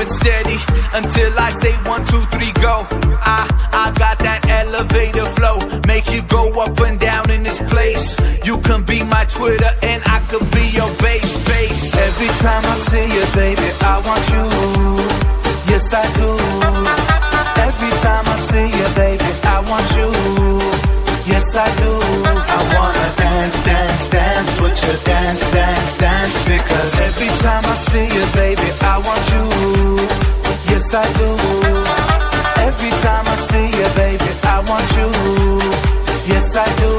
it steady until I say 1, 2, 3, go. I got that elevator flow, make you go up and down in this place. You can be my Twitter and I could be your base. Every time I see you, baby, I want you. Yes, I do. Every time I see you, baby, I want you. Yes, I do. I wanna dance, dance, dance with you. Dance, dance, dance. Because every time I see you, baby, I want you. Yes, I do. Every time I see you, baby, I want you. Yes, I do.